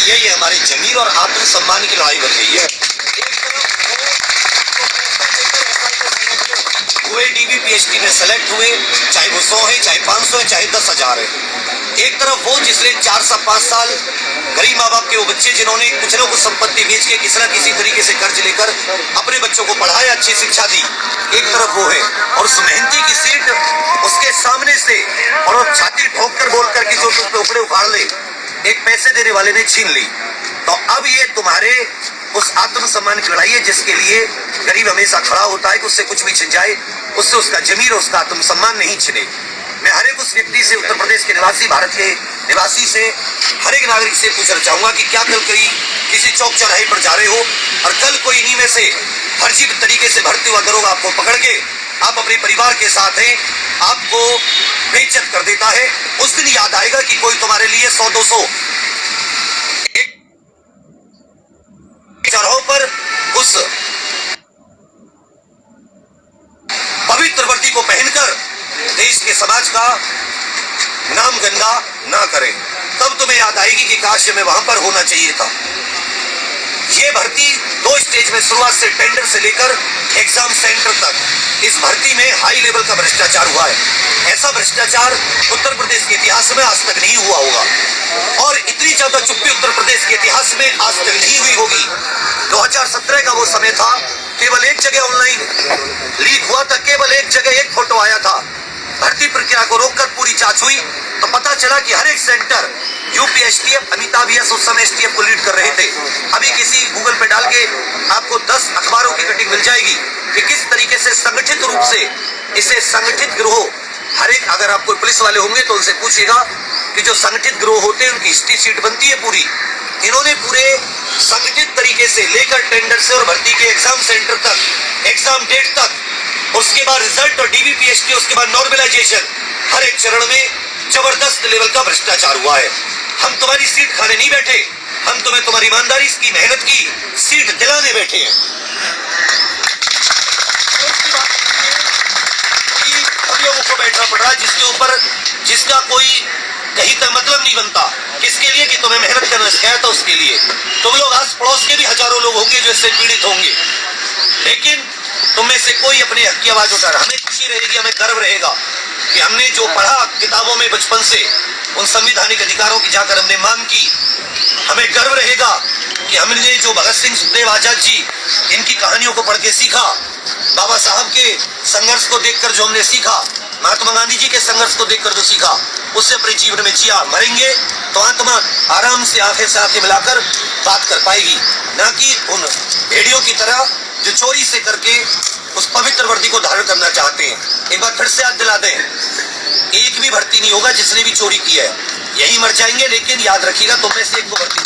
गई है, ये हमारे जमीर और आत्मसम्मान की लड़ाई बन गई है। हुए डीबी पीएचडी में सेलेक्ट हुए, चाहे वो 100 है, चाहे 500 है, चाहे 10,000 है। एक तरफ वो जिसने 4 से 5 साल गरीब माँ बाप के वो बच्चे जिन्होंने कुछ न कुछ संपत्ति बेच के किसी न किसी तरीके से कर्ज लेकर अपने बच्चों को पढ़ाया, अच्छी शिक्षा दी, एक तरफ वो है। और उस मेहनती की सीट उसके सामने से और छाती ठोक कर बोल कर कि जो तुम पे उपड़े उखाड़ ले, एक पैसे देने वाले ने छीन ली। तो अब ये तुम्हारे उस आत्मसम्मान की लड़ाई है जिसके लिए गरीब हमेशा खड़ा होता है कि उससे कुछ भी छिन जाए, उससे उसका जमीर, उसका आत्मसम्मान नहीं छिने। मैं हर एक उस व्यक्ति से, उत्तर प्रदेश के निवासी, भारत के निवासी से, हर एक नागरिक से पूछना चाहूंगा कि क्या कल कोई किसी चौक चौराहे पर जा रहे हो और कल कोई इन्हीं में से फर्जी तरीके से भर्ती हुआ दरोगा आपको पकड़ के आप अपने परिवार के साथ हैं, आपको बेइज्जत कर देता है, उस दिन याद आएगा कि कोई तुम्हारे लिए 100-200 चौराहों पर उस पवित्र वर्दी को पहनकर देश के समाज का नाम गंदा ना करें। तब तुम्हें याद आएगी कि काश मैं वहां पर होना चाहिए था। ये भर्ती 2 स्टेज में शुरुआत से टेंडर से लेकर एग्जाम सेंटर तक इस भर्ती में हाई लेवल का भ्रष्टाचार हुआ है। ऐसा भ्रष्टाचार उत्तर प्रदेश के इतिहास में आज तक नहीं हुआ होगा और इतनी ज्यादा चुप्पी उत्तर प्रदेश के इतिहास में आज तक नहीं हुई होगी। 2017 का वो समय था, केवल एक जगह ऑनलाइन लीक हुआ था, केवल एक जगह एक फोटो आया था। भर्ती प्रक्रिया को रोककर पूरी जांच हुई तो पता चला कि हर एक centre UP STF, Amitabh yes उस समय एसटीएफ को लीड कर रहे थे। अभी किसी गूगल पे डाल के आपको 10 अखबारों की कटिंग मिल जाएगी कि किस तरीके से संगठित रूप से इसे संगठित गिरोह, हर एक, अगर आप कोई पुलिस वाले होंगे तो उनसे पूछिएगा कि जो संगठित गिरोह होते हैं उनकी हिस्ट्री शीट बनती है पूरी। इन्होंने पूरे संगठित तरीके से लेकर टेंडर से और भर्ती के एग्जाम सेंटर तक, एग्जाम डेट तक, उसके बाद रिजल्ट और डीबी पीएचडी, उसके बाद नॉर्मलाइजेशन, हर एक चरण में जबरदस्त लेवल का भ्रष्टाचार हुआ है। हम तुम्हारी सीट खाने नहीं बैठे, हम तुम्हें तुम्हारी ईमानदारी की, मेहनत की सीट दिलाने बैठे हैं। हम लोगों को बैठना पड़ रहा है जिसके ऊपर, जिसका कोई कहीं तक मतलब नहीं बनता। किसके लिए? कि तुम्हें मेहनत करना सिखाया था, उसके लिए। तुम लोग आस पड़ोस के भी हजारों लोग होंगे जो इससे पीड़ित होंगे, लेकिन तुम में से कोई अपने हक की आवाज उठा रहा। हमें खुशी रहेगी, हमें गर्व रहेगा कि हमने जो पढ़ा किताबों में बचपन से, उन संवैधानिक अधिकारों की जाकर हमने मांग की। हमें गर्व रहेगा कि हमने जो भगत सिंह, सुखदेव, आजाद जी, इनकी कहानियों को पढ़ के सीखा, बाबा साहब के संघर्ष को देखकर जो हमने सीखा, महात्मा गांधी जी के संघर्ष को देखकर जो सीखा, उससे अपने जीवन में जिया। मरेंगे तो आत्मा आराम से आंखें मिलाकर बात कर पाएगी, ना कि उन भेड़ियों की तरह जो चोरी से करके उस पवित्र वर्दी को धारण करना चाहते हैं। एक बार फिर से याद दिला दें, एक भी भर्ती नहीं होगा जिसने भी चोरी की है, यही मर जाएंगे। लेकिन याद रखिएगा, तुम में से एक को भर्ती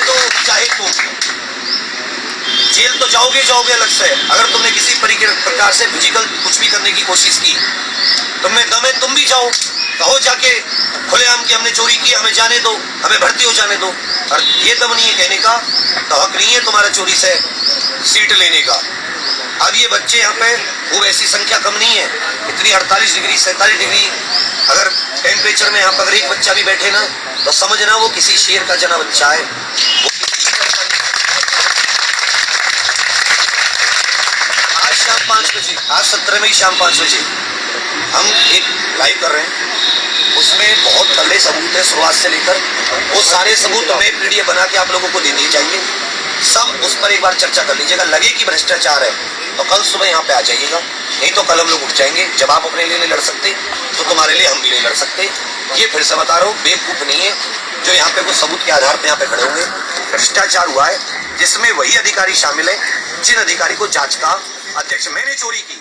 तो चाहे तुम जेल तो जाओगे अलग से। अगर तुमने किसी प्रकार से फिजिकल कुछ भी करने की कोशिश की, तुम में दम है, तुम भी जाओ, कहो जाके खुलेआम कि हमने चोरी की, हमें जाने दो, हमें भर्ती हो जाने दो। और ये दम नहीं है कहने का, तो हक नहीं है तुम्हारा चोरी से सीट लेने का। अब ये बच्चे यहाँ पे, वो ऐसी संख्या कम नहीं है, इतनी 48 डिग्री 47 डिग्री अगर टेम्परेचर में यहाँ पर अगर एक बच्चा भी बैठे ना, तो समझना वो किसी शेर का जना बच्चा है। आज शाम 5 बजे, आज 17 मई शाम 5 बजे हम एक लाइव कर रहे हैं, उसमें बहुत तगड़े सबूत है शुरुआत से लेकर। वो सारे सबूत हमें पीडीएफ बना के आप लोगों को दे दिए जाएंगे, सब उस पर एक बार चर्चा कर लीजिएगा। लगे कि भ्रष्टाचार है तो कल सुबह यहाँ पे आ जाइएगा, नहीं तो कल हम लोग उठ जाएंगे। जब आप अपने लिए नहीं लड़ सकते तो तुम्हारे लिए हम भी नहीं लड़ सकते। ये फिर से बता रहा हूँ, बेवकूफ नहीं है जो यहाँ पे कुछ सबूत के आधार पे यहाँ पे खड़े होंगे। भ्रष्टाचार हुआ है जिसमें वही अधिकारी शामिल है जिन अधिकारी को जांच का अध्यक्ष, मैंने चोरी की